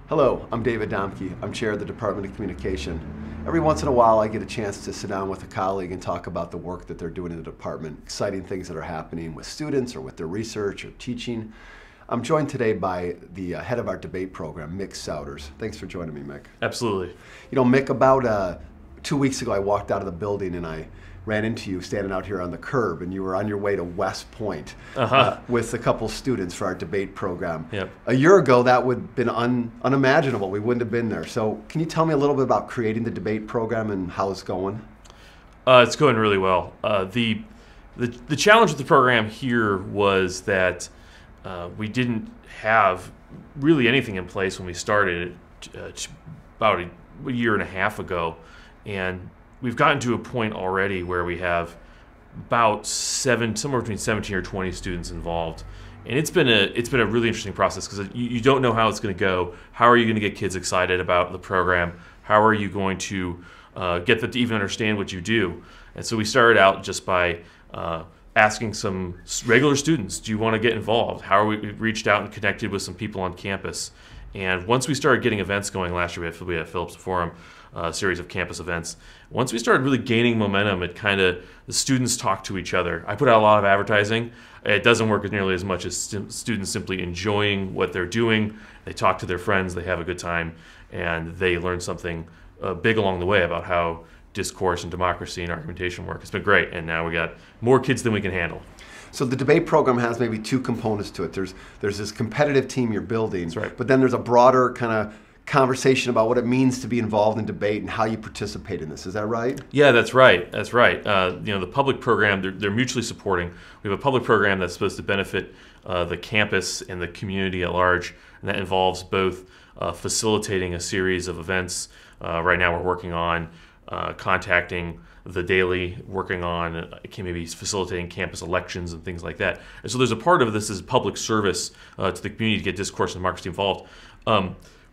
Hello, I'm David Domke. I'm chair of the Department of Communication. Every once in a while I get a chance to sit down with a colleague and talk about the work that they're doing in the department, exciting things that are happening with students or with their research or teaching. I'm joined today by the head of our debate program, Mick Souders. Thanks for joining me, Mick. Absolutely. You know, Mick, about 2 weeks ago I walked out of the building and I ran into you standing out here on the curb, and you were on your way to West Point with a couple students for our debate program. Yep. A year ago, that would have been unimaginable. We wouldn't have been there. So can you tell me a little bit about creating the debate program and how it's going? It's going really well. The challenge with the program here was that we didn't have really anything in place when we started about a year and a half ago, and we've gotten to a point already where we have about somewhere between 17 or 20 students involved, and it's been a really interesting process because you don't know how it's going to go. How are you going to get kids excited about the program? How are you going to get them to even understand what you do? And so we started out just by asking some regular students, do you want to get involved? We reached out and connected with some people on campus. And once we started getting events going last year, we had Phillips Forum, a series of campus events. Once we started really gaining momentum, the students talk to each other. I put out a lot of advertising. It doesn't work nearly as much as students simply enjoying what they're doing. They talk to their friends, they have a good time, and they learn something big along the way about how discourse and democracy and argumentation work. It's been great, and now we got more kids than we can handle. So the debate program has maybe two components to it. There's this competitive team you're building, That's right. But then there's a broader kind of conversation about what it means to be involved in debate and how you participate in this. Is that right? Yeah, that's right. That's right. The public program, they're mutually supporting. We have a public program that's supposed to benefit the campus and the community at large, and that involves both facilitating a series of events. Right now we're working on contacting the daily, working on maybe facilitating campus elections and things like that. And so there's a part of this is public service to the community to get discourse and democracy involved.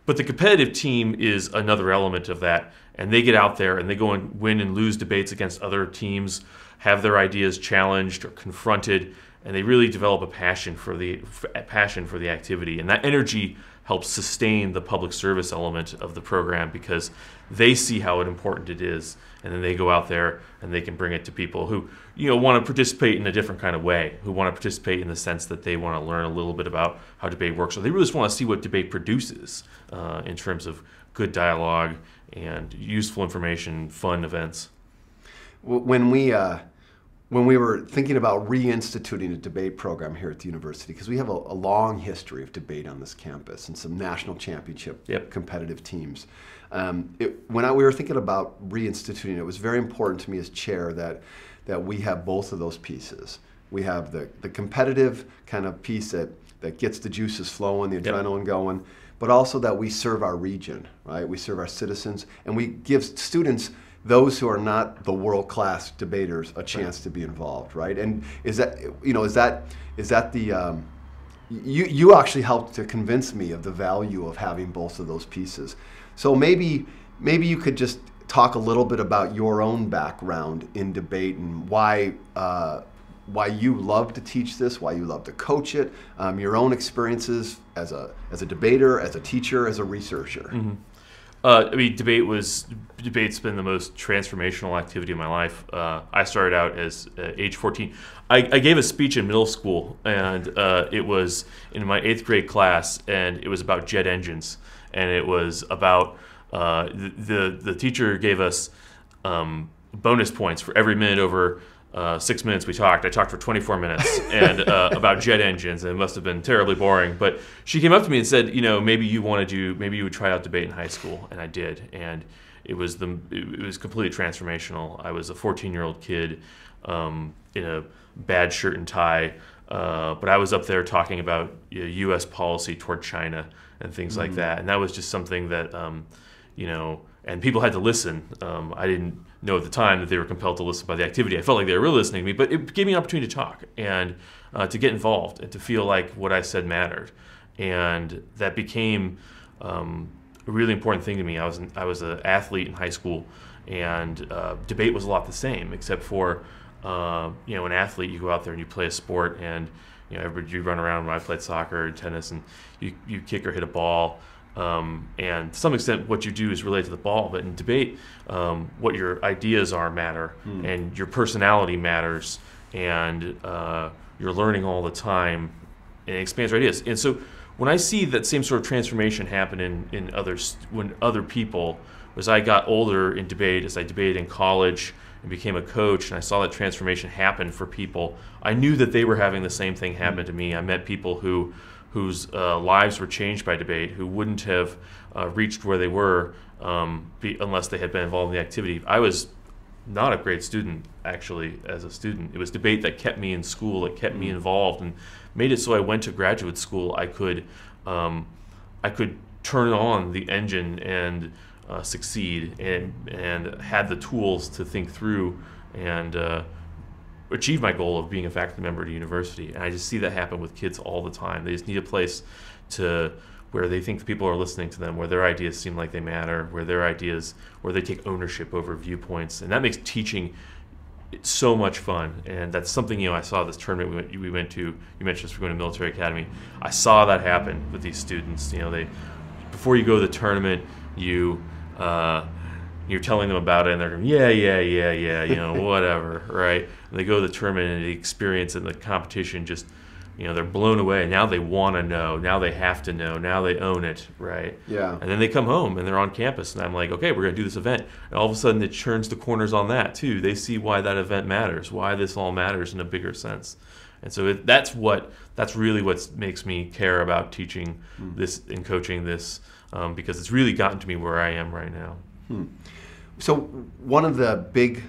But the competitive team is another element of that, and they get out there and they go and win and lose debates against other teams, have their ideas challenged or confronted, and they really develop a passion for the activity. And that energy helps sustain the public service element of the program because they see how important it is, and then they go out there and they can bring it to people who want to participate in a different kind of way, who want to participate in the sense that they want to learn a little bit about how debate works, or they really just want to see what debate produces in terms of good dialogue and useful information, fun events. When we were thinking about reinstituting a debate program here at the university, because we have a long history of debate on this campus and some national championship competitive teams. When we were thinking about reinstituting it was very important to me as chair that we have both of those pieces. We have the competitive kind of piece that gets the juices flowing, the adrenaline going, but also that we serve our region, right? We serve our citizens, and we give students, those who are not the world-class debaters, a chance to be involved, right? And is that the you actually helped to convince me of the value of having both of those pieces. So maybe you could just talk a little bit about your own background in debate and why you love to teach this, why you love to coach it, your own experiences as a debater, as a teacher, as a researcher. Mm-hmm. Debate's been the most transformational activity of my life. I started out as age 14. I gave a speech in middle school, and it was in my 8th grade class, and it was about jet engines. And it was about, the teacher gave us bonus points for every minute over 6 minutes we talked. I talked for 24 minutes and about jet engines, and it must have been terribly boring. But she came up to me and said, maybe you would try out debate in high school, and I did. And it was completely transformational. I was a 14-year-old kid in a bad shirt and tie, but I was up there talking about U.S. policy toward China and things like that. And that was just something that and people had to listen. I didn't know at the time that they were compelled to listen by the activity. I felt like they were really listening to me, but it gave me an opportunity to talk and to get involved and to feel like what I said mattered. And that became a really important thing to me. I was an athlete in high school, and debate was a lot the same, except for an athlete, you go out there and you play a sport, and you run around. When I played soccer or tennis, and you kick or hit a ball. And to some extent, what you do is related to the ball. But in debate, what your ideas are matter, and your personality matters, and you're learning all the time, and it expands your ideas. And so when I see that same sort of transformation happen in others, when other people, as I got older in debate, as I debated in college and became a coach, and I saw that transformation happen for people, I knew that they were having the same thing happen to me. I met people whose lives were changed by debate, who wouldn't have reached where they were unless they had been involved in the activity. I was not a great student, actually, as a student. It was debate that kept me in school, that kept me involved, and made it so I went to graduate school. I could turn on the engine and succeed, and had the tools to think through and achieve my goal of being a faculty member at a university. And I just see that happen with kids all the time. They just need a place where they think people are listening to them, where their ideas seem like they matter, where they take ownership over viewpoints. And that makes teaching so much fun. And that's something, I saw this tournament we went to. You mentioned this, we're going to Military Academy. I saw that happen with these students. Before you go to the tournament, you're telling them about it, and they're going, yeah, whatever, right? And they go to the tournament, and the experience and the competition just, they're blown away. Now they want to know. Now they have to know. Now they own it, right? Yeah. And then they come home, and they're on campus, and I'm like, okay, we're going to do this event. And all of a sudden, it turns the corners on that, too. They see why that event matters, why this all matters in a bigger sense. And so that's really what makes me care about teaching this and coaching this, because it's really gotten to me where I am right now. So one of the big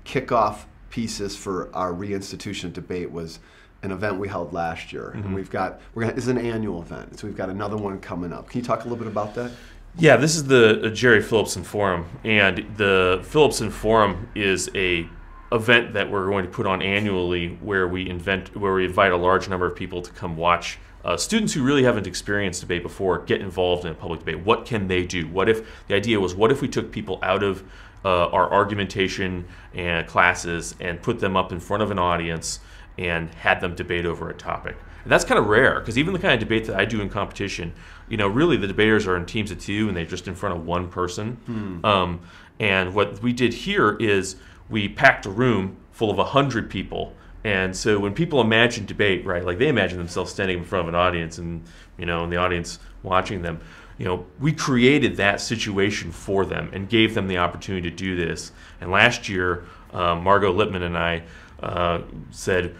kickoff pieces for our reinstitution of debate was an event we held last year, and it's an annual event, so we've got another one coming up. Can you talk a little bit about that? Yeah, this is the Jerry Phillips Forum, and the Phillips Forum is a event that we're going to put on annually, where we invite a large number of people to come watch students who really haven't experienced debate before get involved in a public debate. What can they do? What if we took people out of our argumentation and classes and put them up in front of an audience and had them debate over a topic? And that's kind of rare, because even the kind of debate that I do in competition, really the debaters are in teams of two, and they're just in front of one person. And what we did here is we packed a room full of 100 people. And so when people imagine debate, right, like they imagine themselves standing in front of an audience and, and the audience watching them, we created that situation for them and gave them the opportunity to do this. And last year, Margot Lippman and I said,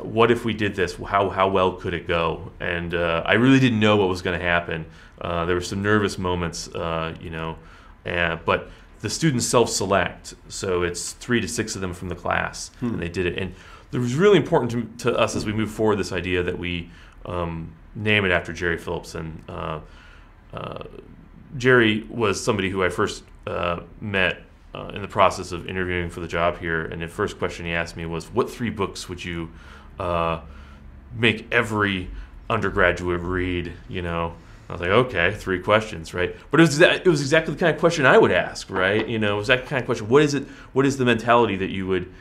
what if we did this? How well could it go? And I really didn't know what was going to happen. There were some nervous moments, but the students self-select, so it's 3 to 6 of them from the class, and they did it. And it was really important to us as we move forward, this idea that we name it after Jerry Phillips. And Jerry was somebody who I first met in the process of interviewing for the job here, and the first question he asked me was, what 3 books would you make every undergraduate read, I was like, okay, 3 questions, right? But it was exactly the kind of question I would ask, right? It was that kind of question. What is it? What is the mentality that you would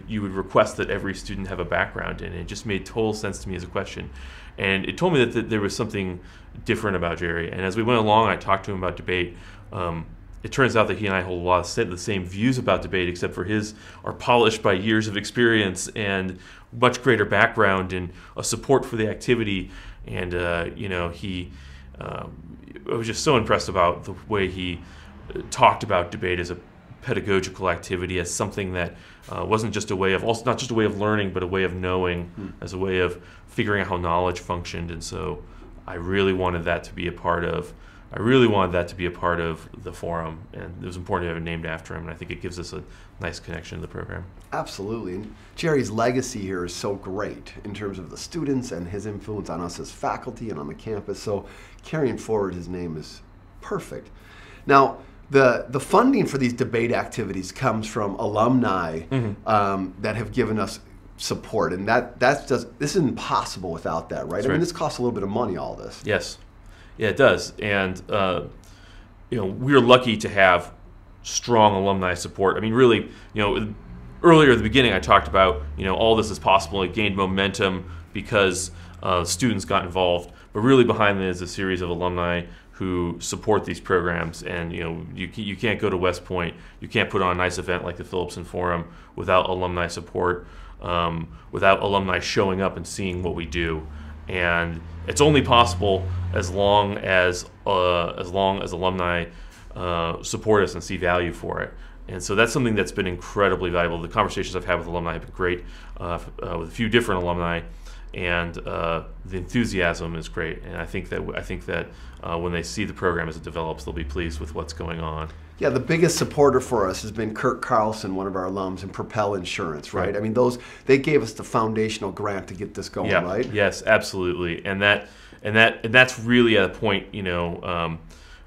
request that every student have a background in? And it just made total sense to me as a question, and it told me that there was something different about Jerry. And as we went along, I talked to him about debate. It turns out that he and I hold a lot of the same views about debate, except for his are polished by years of experience and much greater background and a support for the activity. And I was just so impressed about the way he talked about debate as a pedagogical activity, as something that wasn't just a way of, also not just a way of learning, but a way of knowing, as a way of figuring out how knowledge functioned. And so I really wanted that to be a part of the forum, and it was important to have it named after him, and I think it gives us a nice connection to the program. Absolutely. And Jerry's legacy here is so great in terms of the students and his influence on us as faculty and on the campus, so carrying forward his name is perfect. Now, the funding for these debate activities comes from alumni that have given us support, and this isn't possible without that, right? That's I mean, right. This costs a little bit of money, all this. Yes. Yeah, it does. And, we're lucky to have strong alumni support. I mean, really, earlier at the beginning I talked about, all this is possible. It gained momentum because students got involved, but really behind it is a series of alumni who support these programs. And you can't go to West Point, you can't put on a nice event like the Phillips and Forum without alumni support, without alumni showing up and seeing what we do. And it's only possible as long as alumni support us and see value for it. And so that's something that's been incredibly valuable. The conversations I've had with alumni have been great, with a few different alumni, and the enthusiasm is great. And I think that when they see the program as it develops, they'll be pleased with what's going on. Yeah, the biggest supporter for us has been Kirk Carlson, one of our alums, and Propel Insurance, right? I mean, they gave us the foundational grant to get this going, right? Yes, absolutely. And that's really at a point,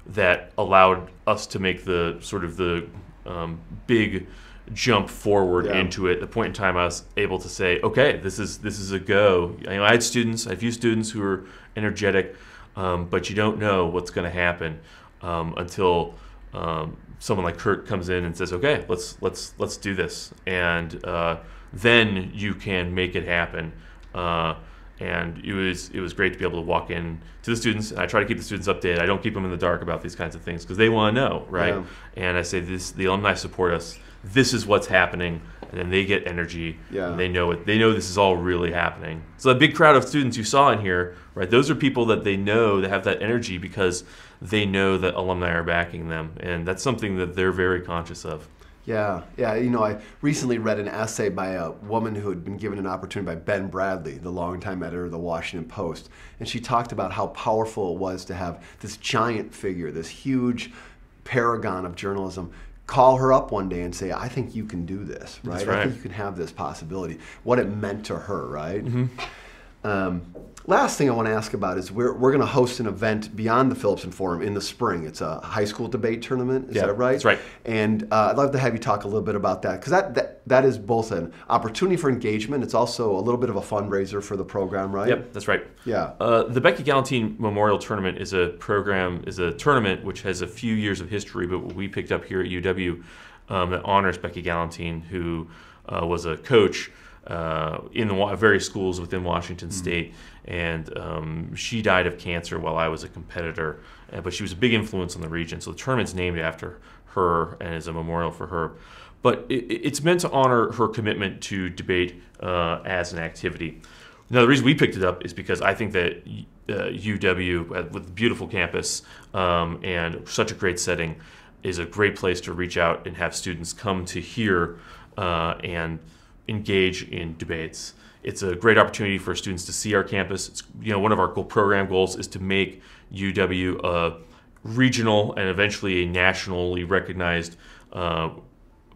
that allowed us to make the sort of the big jump forward into it. The point in time I was able to say, okay, this is a go. I had a few students who were energetic, but you don't know what's going to happen until someone like Kurt comes in and says, okay, let's do this, and then you can make it happen. And it was great to be able to walk in to the students. I try to keep the students updated. I don't keep them in the dark about these kinds of things because they want to know, right? Yeah. And I say, the alumni support us. This is what's happening, and then they get energy. Yeah. And they know it. They know this is all really happening. So that big crowd of students you saw in here, right? Those are people that they know that have that energy because they know that alumni are backing them, and that's something that they're very conscious of. Yeah. I recently read an essay by a woman who had been given an opportunity by Ben Bradley, the longtime editor of the Washington Post, and she talked about how powerful it was to have this giant figure, this huge paragon of journalism, call her up one day and say, I think you can do this, right? That's right. I think you can have this possibility. What it meant to her, right? Mm-hmm. Last thing I want to ask about is we're going to host an event beyond the Phillips and Forum in the spring. It's a high school debate tournament. Is that right? That's right. And I'd love to have you talk a little bit about that, because that is both an opportunity for engagement. It's also a little bit of a fundraiser for the program, right? Yep, that's right. Yeah. The Becky Galantine Memorial Tournament is a tournament which has a few years of history, but we picked up here at UW that honors Becky Galantine, who was a coach in the various schools within Washington State, and she died of cancer while I was a competitor, but she was a big influence on the region. So the tournament's named after her and is a memorial for her. But it's meant to honor her commitment to debate as an activity. Now, the reason we picked it up is because I think that UW, with a beautiful campus and such a great setting, is a great place to reach out and have students come to hear and engage in debates. It's a great opportunity for students to see our campus. It's, one of our program goals is to make UW a regional and eventually a nationally recognized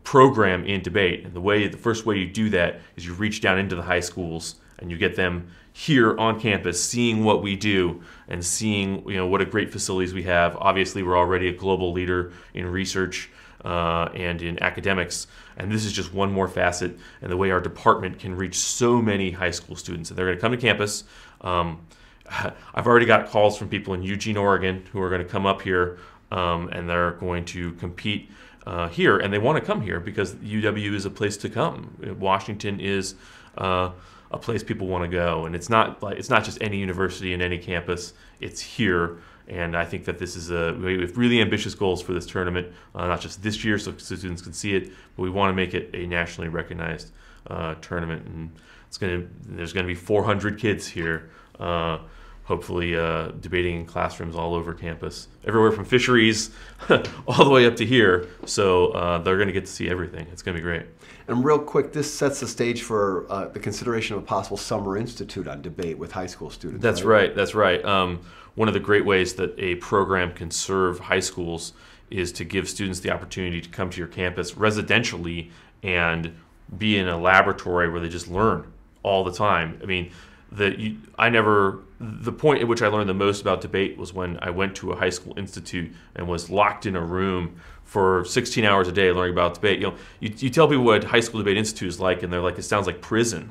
program in debate. And the first way you do that is you reach down into the high schools and you get them here on campus seeing what we do and seeing what a great facilities we have. Obviously, we're already a global leader in research and in academics, and this is just one more facet and the way our department can reach so many high school students. And they're going to come to campus. I've already got calls from people in Eugene, Oregon, who are going to come up here and they're going to compete here, and they want to come here because UW is a place to come. Washington is a place people want to go, and it's not just any university and any campus. It's here. And I think that we have really ambitious goals for this tournament, not just this year so students can see it, but we want to make it a nationally recognized tournament. And there's going to be 400 kids here, hopefully debating in classrooms all over campus, everywhere from fisheries all the way up to here. So they're going to get to see everything. It's going to be great. And real quick, this sets the stage for the consideration of a possible summer institute on debate with high school students. That's right. That's right. One of the great ways that a program can serve high schools is to give students the opportunity to come to your campus residentially and be in a laboratory where they just learn all the time. I mean, the point at which I learned the most about debate was when I went to a high school institute and was locked in a room for 16 hours a day learning about debate. You tell people what high school debate institute is like, and they're like, it sounds like prison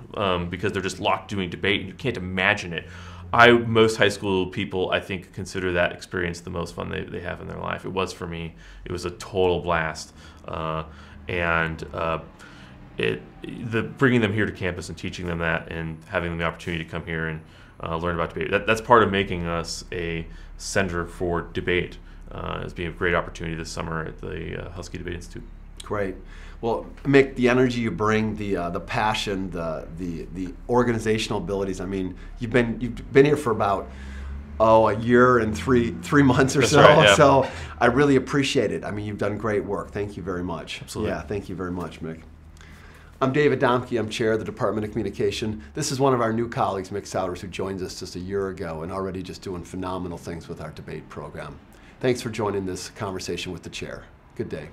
because they're just locked doing debate, and you can't imagine it. Most high school people, I think, consider that experience the most fun they have in their life. It was for me. It was a total blast, bringing them here to campus and teaching them that, and having them the opportunity to come here and learn about debate. That's part of making us a center for debate, as being a great opportunity this summer at the Husky Debate Institute. Great. Well, Mick, the energy you bring, the passion, the organizational abilities. I mean, you've been here for about a year and three months or so. Right, yeah. So I really appreciate it. I mean, you've done great work. Thank you very much. Absolutely. Yeah, thank you very much, Mick. I'm David Domke. I'm chair of the Department of Communication. This is one of our new colleagues, Mick Souders, who joined us just a year ago and already just doing phenomenal things with our debate program. Thanks for joining this conversation with the chair. Good day.